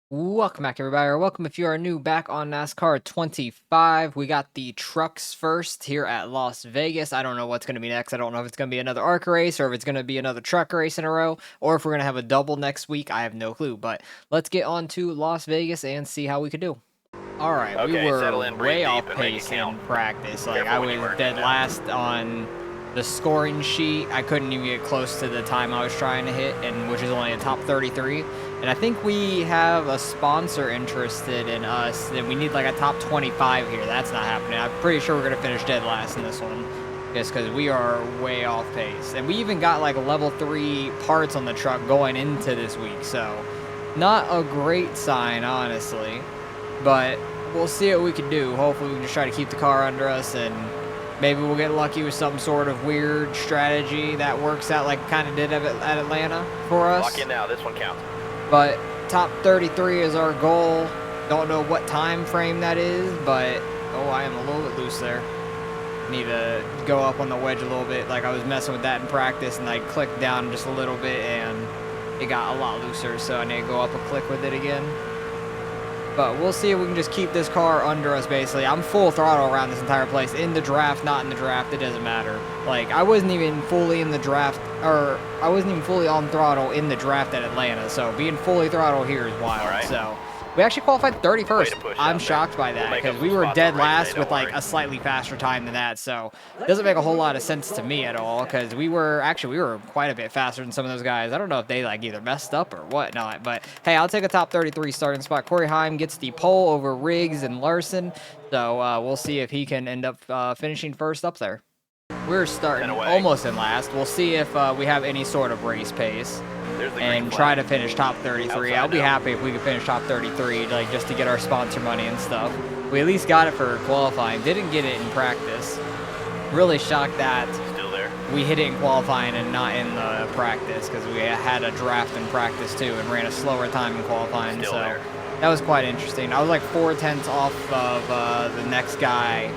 Welcome back, everybody, or welcome if you are new back on NASCAR 25. We got the trucks first here at Las Vegas. I don't know what's going to be next. I don't know if it's going to be another ARCA race or if it's going to be another truck race in a row or if we're going to have a double next week. I have no clue, but let's get on to Las Vegas and see how we could do. All right, we Okay, settle were in, breathe way deep, off and make it pace in count. practice. Like, Careful I when you was merge dead it last on the scoring sheet. I couldn't even get close to the time I was trying to hit, and which is only a top 33. And I think we have a sponsor interested in us, and we need like a top 25 here. That's not happening. I'm pretty sure we're gonna finish dead last in this one, just because we are way off pace. And we even got like level 3 parts on the truck going into this week, so not a great sign, honestly. But we'll see what we can do. Hopefully, we can just try to keep the car under us, and maybe we'll get lucky with some sort of weird strategy that works out like it kind of did at Atlanta for us. Lock in now. This one counts. But top 33 is our goal. Don't know what time frame that is, but oh, I am a little bit loose there. Need to go up on the wedge a little bit. Like I was messing with that in practice, and I clicked down just a little bit, and it got a lot looser. So I need to go up a click with it again. But we'll see if we can just keep this car under us, basically. I'm full throttle around this entire place. In the draft, not in the draft, it doesn't matter. Like, I wasn't even fully in the draft, or I wasn't even fully on throttle in the draft at Atlanta. So being fully throttle here is wild. Right. So we actually qualified 31st. I'm shocked by that because we were dead last with like a slightly faster time than that. So it doesn't make a whole lot of sense to me at all because we were quite a bit faster than some of those guys. I don't know if they like either messed up or whatnot, but hey, I'll take a top 33 starting spot. Corey Heim gets the pole over Riggs and Larson. So we'll see if he can end up finishing first up there. We're starting almost in last. We'll see if we have any sort of race pace and try to finish top 33. I'll be happy if we could finish top 33, like just to get our sponsor money and stuff. We at least got it for qualifying. Didn't get it in practice. Really shocked that we hit it in qualifying and not in the practice because we had a draft in practice too and ran a slower time in qualifying. So that was quite interesting. I was like 4/10 off of the next guy.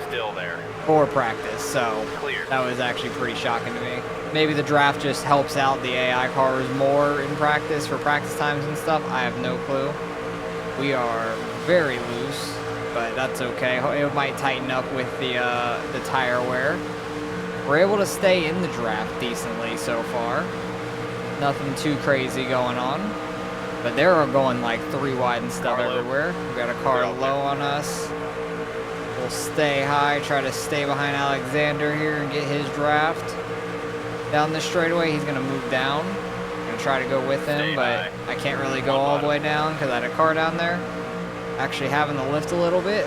Still there. For practice, so that was actually pretty shocking to me. Maybe the draft just helps out the AI cars more in practice for practice times and stuff. I have no clue. We are very loose, but that's okay. It might tighten up with the tire wear. We're able to stay in the draft decently so far. Nothing too crazy going on, but they're going like 3 wide and stuff everywhere. We got a car low on us. We'll stay high, try to stay behind Alexander here and get his draft. Down this straightaway, he's going to move down. I'm going to try to go with him, but I can't really go all the way down because I had a car down there. Actually having to lift a little bit.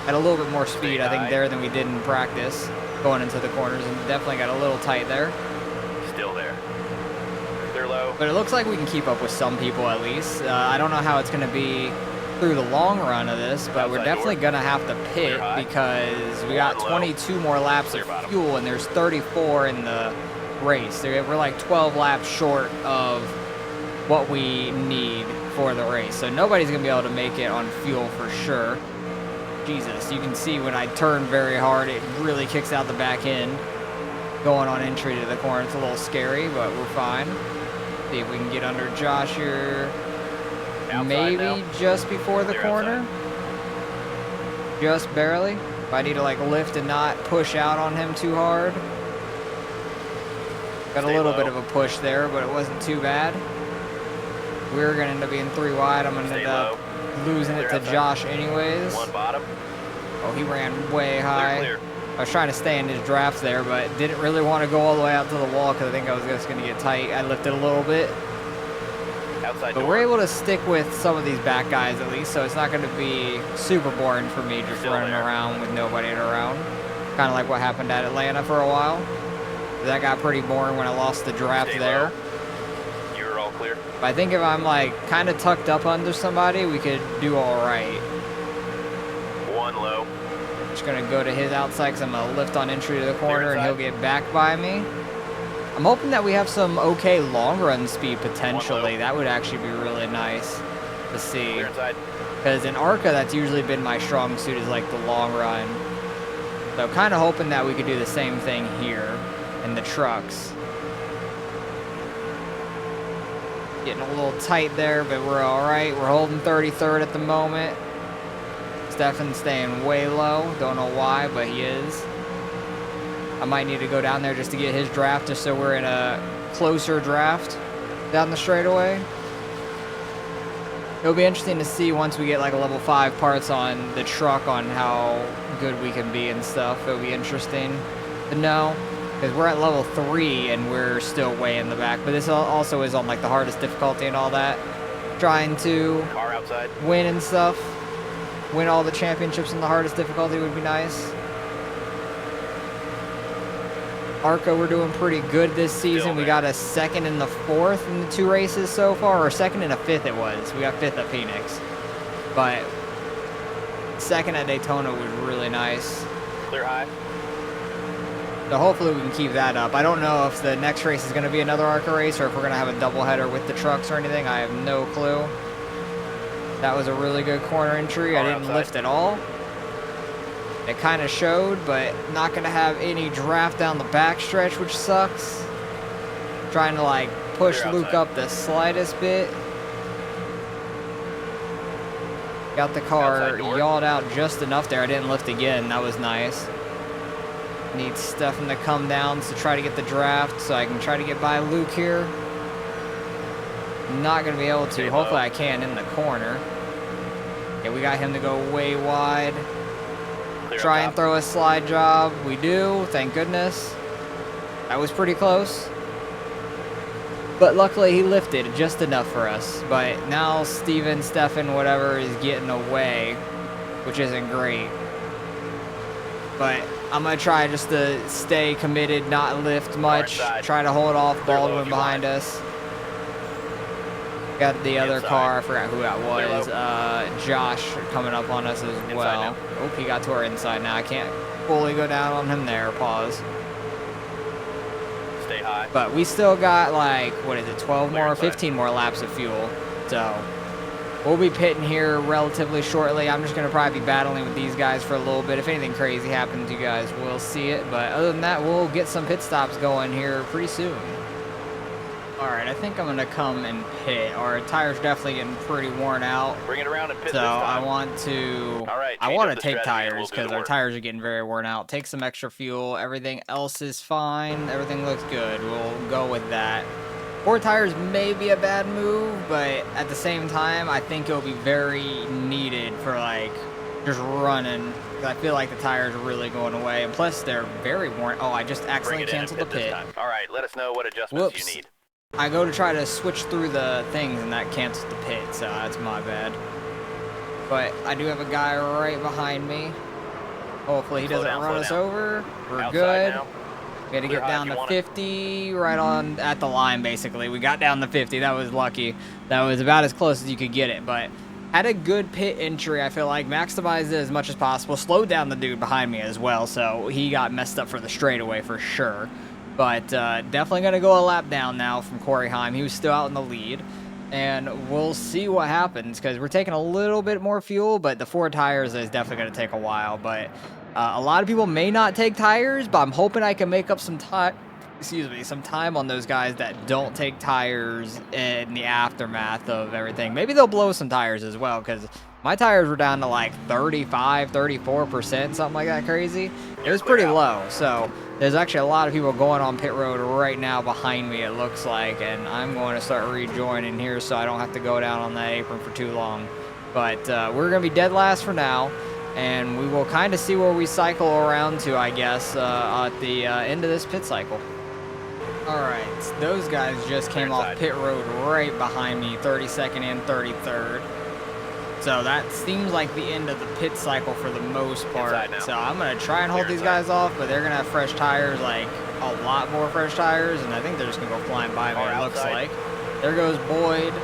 Had a little bit more speed, I think, there than we did in practice going into the corners, and definitely got a little tight there. Still there. They're low. But it looks like we can keep up with some people at least. I don't know how it's going to be through the long run of this, but we're definitely gonna have to pit because we got 22 more laps of fuel and there's 34 in the race. We're like 12 laps short of what we need for the race, so nobody's gonna be able to make it on fuel for sure. Jesus, you can see when I turn very hard, it really kicks out the back end. Going on entry to the corner, it's a little scary, but we're fine. See if we can get under Josh here. Maybe just before the corner. Just barely. If I need to like lift and not push out on him too hard. Got a little bit of a push there, but it wasn't too bad. We're going to end up being 3 wide. I'm going to end up losing it to Josh anyways. Oh, he ran way high. I was trying to stay in his drafts there, but didn't really want to go all the way out to the wall because I think I was just going to get tight. I lifted a little bit. But we're able to stick with some of these back guys at least, so it's not going to be super boring for me just running around with nobody around. Kind of like what happened at Atlanta for a while. That got pretty boring when I lost the draft there. You're all clear. But I think if I'm like kind of tucked up under somebody, we could do all right. 1 low. Just going to go to his outside because I'm going to lift on entry to the corner and he'll get back by me. I'm hoping that we have some okay long run speed potentially. That would actually be really nice to see. Because in ARCA, that's usually been my strong suit is like the long run. So kind of hoping that we could do the same thing here in the trucks. Getting a little tight there, but we're all right. We're holding 33rd at the moment. Stefan's staying way low. Don't know why, but he is. I might need to go down there just to get his draft, just so we're in a closer draft down the straightaway. It'll be interesting to see once we get like a level 5 parts on the truck on how good we can be and stuff. It'll be interesting to know, because we're at level 3 and we're still way in the back. But this also is on like the hardest difficulty and all that. Trying to win and stuff. Win all the championships in the hardest difficulty would be nice. ARCA, we're doing pretty good this season. We got a 2nd and the 4th in the 2 races so far, or 2nd and a 5th it was. We got 5th at Phoenix. But 2nd at Daytona was really nice. Clear high. So hopefully we can keep that up. I don't know if the next race is going to be another ARCA race or if we're going to have a doubleheader with the trucks or anything. I have no clue. That was a really good corner entry. I didn't lift at all. It kind of showed, but not going to have any draft down the backstretch, which sucks. Trying to like push Luke up the slightest bit. Got the car yawed out just enough there. I didn't lift again. That was nice. Need Stefan to come down to try to get the draft so I can try to get by Luke here. Not going to be able to. Hopefully I can in the corner. Yeah, we got him to go way wide. Try and throw a slide job. We do, thank goodness. That was pretty close. But luckily he lifted just enough for us. But now Stefan, whatever, is getting away, which isn't great. But I'm going to try just to stay committed, not lift much. Try to hold off Baldwin behind us. Got the other car, I forgot who that was, Josh coming up on us as well. Oh, he got to our inside now. I can't fully go down on him there, pause. Stay high. But we still got like, what is it, 12 more, 15 more laps of fuel. So we'll be pitting here relatively shortly. I'm just going to probably be battling with these guys for a little bit. If anything crazy happens, you guys will see it. But other than that, we'll get some pit stops going here pretty soon. Alright, I think I'm going to come and pit. Our tire's definitely getting pretty worn out. Bring it around and pit so this time. I want to take tires because our tires are getting very worn out. Take some extra fuel. Everything else is fine. Everything looks good. We'll go with that. 4 tires may be a bad move, but at the same time, I think it'll be very needed for like just running. I feel like the tires are really going away. And plus, they're very worn. Oh, I just accidentally canceled the pit. Alright, let us know what adjustments you need. I go to try to switch through the things and that cancels the pit, so that's my bad. But I do have a guy right behind me. Hopefully he doesn't run us over. We're good. We had to get down to 50, right on at the line basically. We got down to 50, that was lucky. That was about as close as you could get it, but had a good pit entry, I feel like. Maximized it as much as possible. Slowed down the dude behind me as well, so he got messed up for the straightaway for sure. But definitely going to go a lap down now from Corey Heim. He was still out in the lead. And we'll see what happens because we're taking a little bit more fuel, but the 4 tires is definitely going to take a while. But a lot of people may not take tires, but I'm hoping I can make up some time. Some time on those guys that don't take tires in the aftermath of everything. Maybe they'll blow some tires as well because my tires were down to like 35, 34%, something like that crazy. It was pretty low, so there's actually a lot of people going on pit road right now behind me, it looks like, and I'm going to start rejoining here so I don't have to go down on that apron for too long. But we're going to be dead last for now, and we will kind of see where we cycle around to, I guess, at the end of this pit cycle. Alright, those guys just came off pit road right behind me, 32nd and 33rd. So that seems like the end of the pit cycle for the most part. So I'm going to try and hold these guys off, but they're going to have fresh tires, like a lot more fresh tires, and I think they're just going to go flying by me, it looks like. There goes Boyd.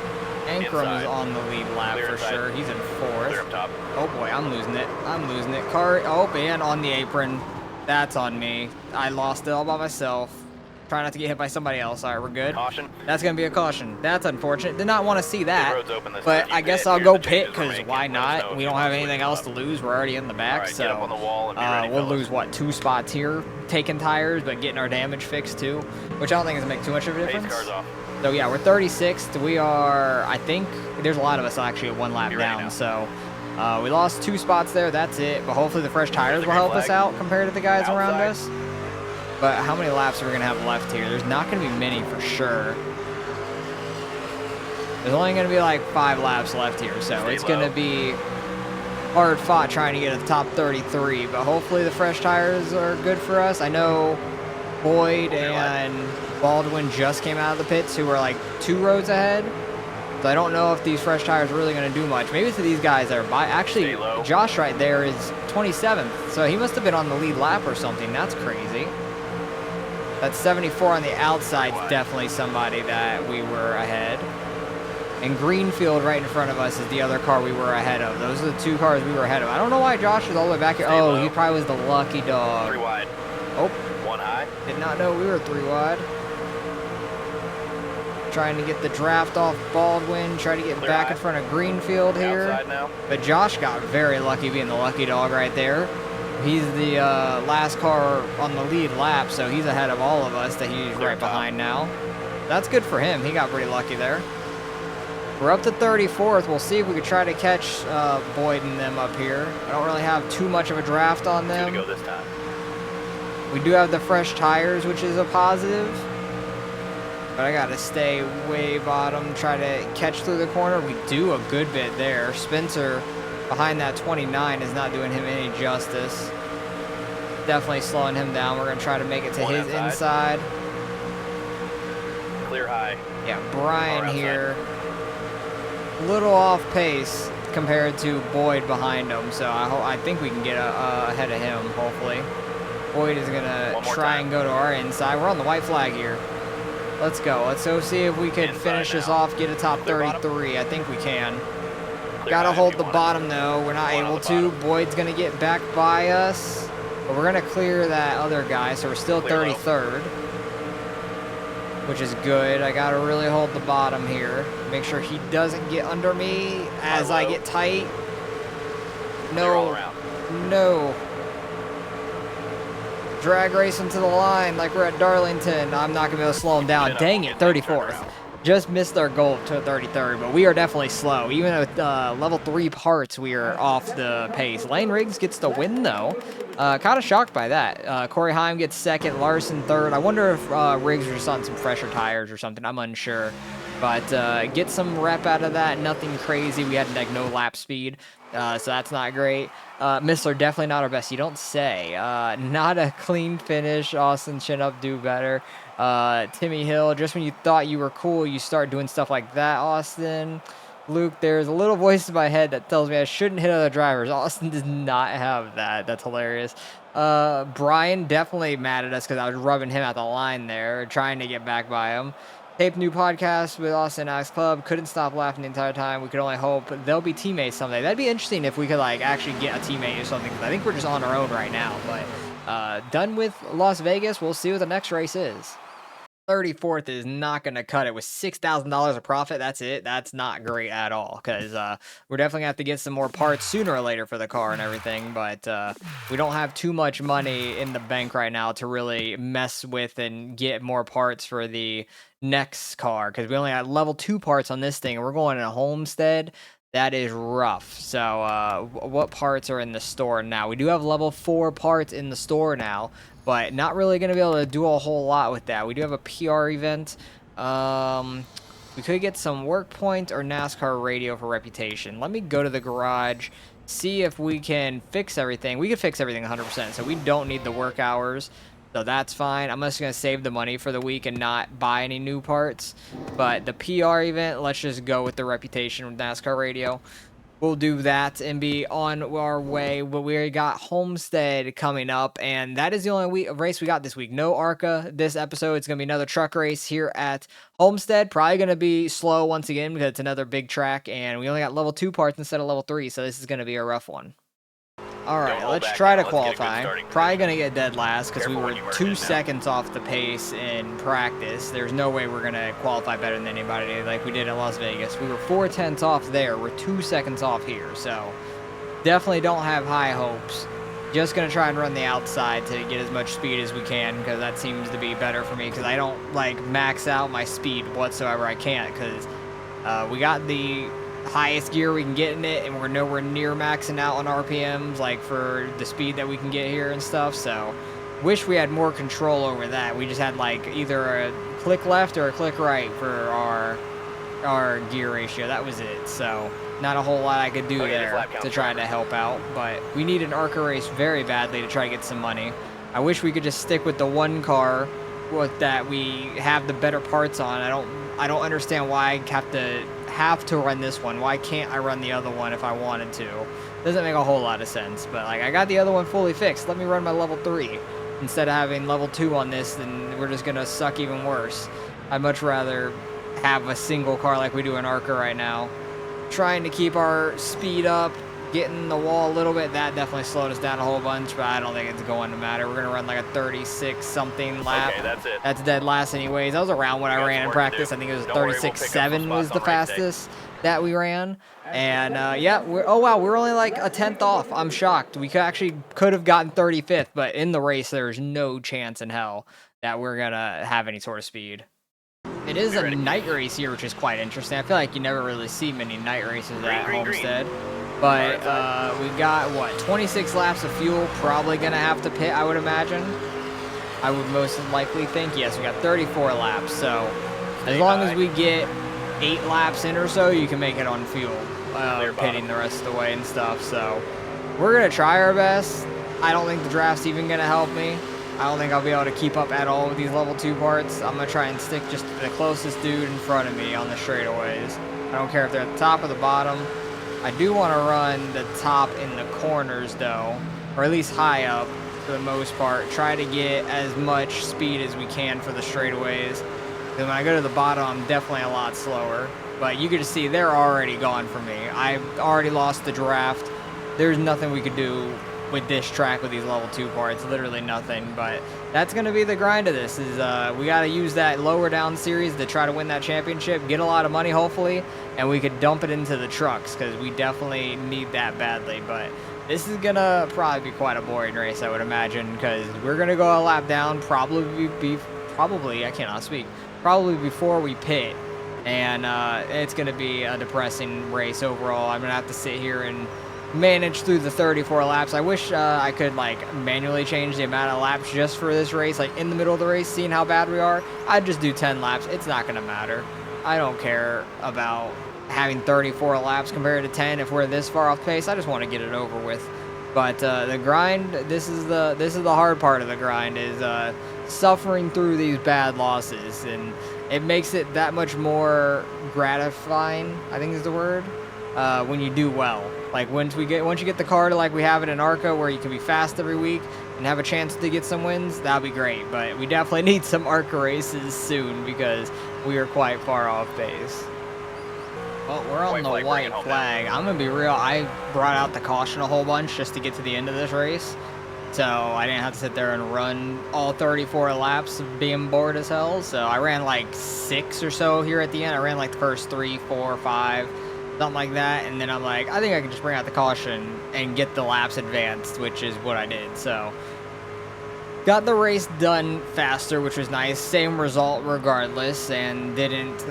Ankram's on the lead lap for sure. He's in 4th. Oh boy, I'm losing it. I'm losing it. Oh, and on the apron. That's on me. I lost it all by myself. Try not to get hit by somebody else. All right, we're good. Caution. That's going to be a caution. That's unfortunate. Did not want to see that. Road's open this But time. I You guess pit. I'll Here's go the pit changes we're because making. why Let us know not? if We you don't want have to anything switch else up. to lose. We're already in the back. All right, get up on the wall and be ready, We'll fellas. lose, what, 2 spots here, taking tires, but getting our damage fixed too, which I don't think is going to make too much of a Pace difference. car's off. So yeah, we're 36th. We are, I think, there's a lot of us actually at 1 lap Be ready down. now. So we lost 2 spots there. That's it. But hopefully the fresh tires the will green help us flag. out compared to the guys around Outside. us. But how many laps are we going to have left here? There's not going to be many for sure. There's only going to be like 5 laps left here. So Stay it's going low. to be hard fought trying to get to the top 33. But hopefully the fresh tires are good for us. I know Boyd and Baldwin just came out of the pits who were like 2 rows ahead. So I don't know if these fresh tires are really going to do much. Maybe to these guys that are by. Actually, Stay low. Josh right there is 27th. So he must have been on the lead lap or something. That's crazy. That 74 on the outside is definitely somebody that we were ahead. And Greenfield right in front of us is the other car we were ahead of. Those are the 2 cars we were ahead of. I don't know why Josh is all the way back here. Stay Oh, low. he probably was the lucky 3 dog. wide. Oh, 1 high. did not know we were 3 wide. Trying to get the draft off Baldwin. Try to get Clear back high. in front of Greenfield here. Outside now. But Josh got very lucky being the lucky dog right there. He's the last car on the lead lap, so he's ahead of all of us that he's Clear right top. behind now. That's good for him. He got pretty lucky there. We're up to 34th. We'll see if we could try to catch Boyd and them up here. I don't really have too much of a draft on 2 to them. go this time. We do have the fresh tires, which is a positive. But I got to stay way bottom, try to catch through the corner. We do a good bit there. Spencer behind that 29 is not doing him any justice. Definitely slowing him down. We're going to try to make it to 1 his outside. inside. Clear high. Yeah, Brian Car outside. here. Little off pace compared to Boyd behind him. So I think we can get ahead of him, hopefully. Boyd is going to One more try time. and go to our inside. We're on the white flag here. Let's go. Let's go see if we can Inside finish this now. off, get a top Clear bottom. 33. I think we can. Clear Gotta high if hold you the want it. bottom though. We're not One on able the to. bottom. Boyd's gonna get back by us, but we're gonna clear that other guy, so we're still Clear low. 33rd, which is good. I gotta really hold the bottom here. Make sure he doesn't get under me as I low. get tight. Clear all No, around. no. Drag racing to the line like we're at Darlington. I'm not gonna be able to slow him down. Chin up, Dang it, get things turned 34th. around. Just missed our goal to 33rd, but we are definitely slow. Even with level 3 parts, we are off the pace. Lane Riggs gets the win, though. Kind of shocked by that. Corey Heim gets second, Larson third. I wonder if Riggs was just on some fresher tires or something. I'm unsure. But get some rep out of that. Nothing crazy. We had like no lap speed, so that's not great. Missler, definitely not our best. You don't say. Not a clean finish. Austin chin up, do better. Timmy Hill, just when you thought you were cool, you start doing stuff like that, Austin. Luke, there's a little voice in my head that tells me I shouldn't hit other drivers. Austin does not have that. That's hilarious. Brian definitely mad at us because I was rubbing him at the line there, trying to get back by him. Taped new podcast with Austin Axe Club. Couldn't stop laughing the entire time. We could only hope they'll be teammates someday. That'd be interesting if we could like actually get a teammate or something. 'Cause I think we're just on our own right now. But done with Las Vegas. We'll see what the next race is. 34th is not going to cut it with $6,000 of profit. That's it. That's not great at all because we're definitely going to have to get some more parts sooner or later for the car and everything. But we don't have too much money in the bank right now to really mess with and get more parts for the next car because we only got level 2 parts on this thing and we're going in a Homestead. That is rough. So what parts are in the store now? We do have level 4 parts in the store now, but not really going to be able to do a whole lot with that. We do have a PR event. We could get some work point or NASCAR radio for reputation. Let me go to the garage, see if we can fix everything. We could fix everything 100%, so we don't need the work hours. So that's fine. I'm just going to save the money for the week and not buy any new parts. But the PR event, let's just go with the reputation with NASCAR radio. We'll do that and be on our way. But we already got Homestead coming up, and that is the only race we got this week. No ARCA this episode. It's going to be another truck race here at Homestead. Probably going to be slow once again because it's another big track, and we only got level 2 parts instead of level 3, so this is going to be a rough one. All right, let's try to qualify. Probably going to get dead last because we were 2 seconds off the pace in practice. There's no way we're going to qualify better than anybody like we did in Las Vegas. We were 4/10 off there. We're 2 seconds off here. So definitely don't have high hopes. Just going to try and run the outside to get as much speed as we can because that seems to be better for me because I don't like max out my speed whatsoever. I can't because we got the highest gear we can get in it and we're nowhere near maxing out on RPMs like for the speed that we can get here and stuff. So wish we had more control over that. We just had like either a click left or a click right for our gear ratio. That was it. So not a whole lot I could do there to try to help out, but we need an ARCA race very badly to try to get some money. I wish we could just stick with the one car with that we have the better parts on. I don't understand why I have to run this one. Why can't I run the other one if I wanted to? Doesn't make a whole lot of sense, but like I got the other one fully fixed. Let me run my level 3 instead of having level 2 on this, then we're just gonna suck even worse. I'd much rather have a single car like we do in ARCA right now. Trying to keep our speed up, getting the wall a little bit. That definitely slowed us down a whole bunch, but I don't think it's going to matter. We're going to run like a 36 something lap. Okay, that's it. That's dead last anyways. That was around what I ran in practice. I think it was 36.7 was the fastest that we ran. And yeah, oh wow, we're only like a 10th off. I'm shocked. We could have gotten 35th, but in the race there's no chance in hell that we're going to have any sort of speed. It is a night race here, which is quite interesting. I feel like you never really see many night races at Homestead. But we got, what, 26 laps of fuel. Probably going to have to pit, I would imagine. I would most likely think. Yes, we got 34 laps. So as long as we get 8 laps in or so, you can make it on fuel. Pitting the rest of the way and stuff. So we're going to try our best. I don't think the draft's even going to help me. I don't think I'll be able to keep up at all with these level 2 parts. I'm going to try and stick just to the closest dude in front of me on the straightaways. I don't care if they're at the top or the bottom. I do want to run the top in the corners, though, or at least high up for the most part. Try to get as much speed as we can for the straightaways. Then when I go to the bottom, I'm definitely a lot slower. But you can just see they're already gone for me. I've already lost the draft. There's nothing we could do with this track with these level 2 parts, literally nothing. But that's going to be the grind of this, is we got to use that lower down series to try to win that championship, get a lot of money hopefully, and we could dump it into the trucks because we definitely need that badly. But this is going to probably be quite a boring race, I would imagine, because we're going to go a lap down probably before we pit, and it's going to be a depressing race overall. I'm going to have to sit here and manage through the 34 laps. I wish I could like manually change the amount of laps just for this race, like in the middle of the race, seeing how bad we are. I'd just do 10 laps. It's not going to matter. I don't care about having 34 laps compared to 10 if we're this far off pace. I just want to get it over with. But the grind, this is the hard part of the grind, is suffering through these bad losses, and it makes it that much more gratifying, I think is the word, when you do well. Like once you get the car to like we have it in ARCA, where you can be fast every week and have a chance to get some wins, that'll be great. But we definitely need some ARCA races soon because we are quite far off base. Well, we're on the white flag. I'm gonna be real. I brought out the caution a whole bunch just to get to the end of this race, so I didn't have to sit there and run all 34 laps of being bored as hell. So I ran like 6 or so here at the end. I ran like the first 3, 4, 5. Something like that, and then I'm like, I think I can just bring out the caution and get the laps advanced, which is what I did. So got the race done faster, which was nice. Same result regardless, and didn't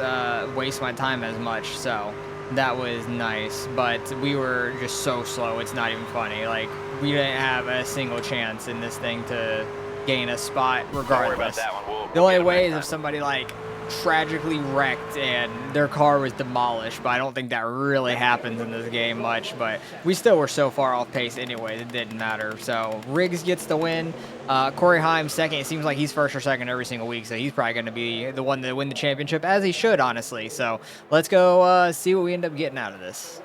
waste my time as much, so that was nice. But we were just so slow, it's not even funny. Like, we didn't have a single chance in this thing to gain a spot regardless. The only way is if somebody like tragically wrecked and their car was demolished, but I don't think that really happens in this game much. But we still were so far off pace anyway, it didn't matter. So Riggs gets the win. Corey Heim second. It seems like he's first or second every single week, so he's probably going to be the one to win the championship, as he should, honestly. So let's go see what we end up getting out of this.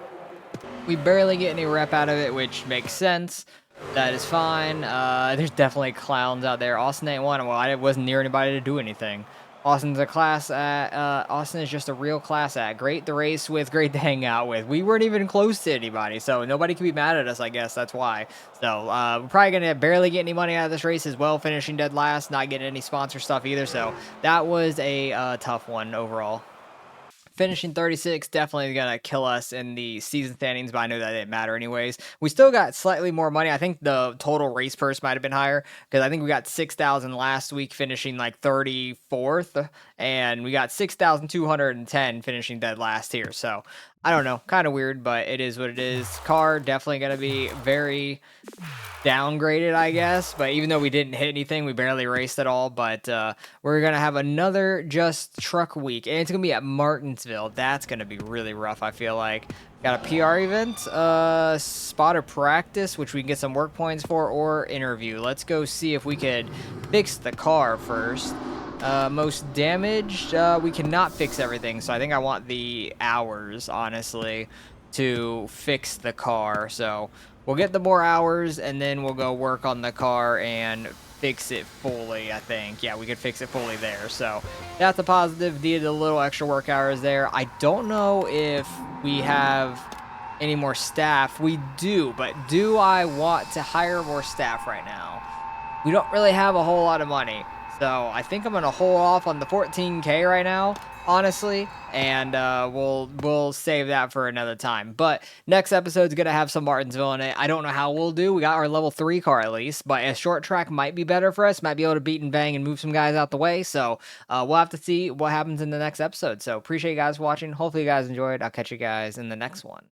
We barely get any rep out of it, which makes sense. That is fine. There's definitely clowns out there. Austin ain't one. Well, I wasn't near anybody to do anything. Austin's a class at, Austin is just a real class act. Great to race with, great to hang out with. We weren't even close to anybody, so nobody can be mad at us, I guess. That's why. So, we're probably going to barely get any money out of this race as well, finishing dead last, not getting any sponsor stuff either. So, that was a tough one overall. Finishing 36 definitely gonna kill us in the season standings, but I know that didn't matter anyways. We still got slightly more money. I think the total race purse might have been higher because I think we got 6,000 last week, finishing like 34th, and we got 6,210 finishing dead last here. So I don't know, kind of weird, but it is what it is. Car definitely gonna be very downgraded, I guess. But even though we didn't hit anything, we barely raced at all. But we're gonna have another just truck week, and it's gonna be at Martinsville. That's gonna be really rough, I feel like. Got a PR event, spotter practice, which we can get some work points for, or interview. Let's go see if we could fix the car first. Most damaged, we cannot fix everything, so I think I want the hours, honestly, to fix the car. So we'll get the more hours, and then we'll go work on the car and fix it fully, I think. Yeah, we could fix it fully there. So that's a positive. Needed a little extra work hours there. I don't know if we have any more staff. We do, but do I want to hire more staff right now? We don't really have a whole lot of money. So I think I'm going to hold off on the 14K right now, honestly, and we'll save that for another time. But next episode's going to have some Martinsville in it. I don't know how we'll do. We got our level 3 car at least, but a short track might be better for us. Might be able to beat and bang and move some guys out the way. So we'll have to see what happens in the next episode. So appreciate you guys watching. Hopefully you guys enjoyed. I'll catch you guys in the next one.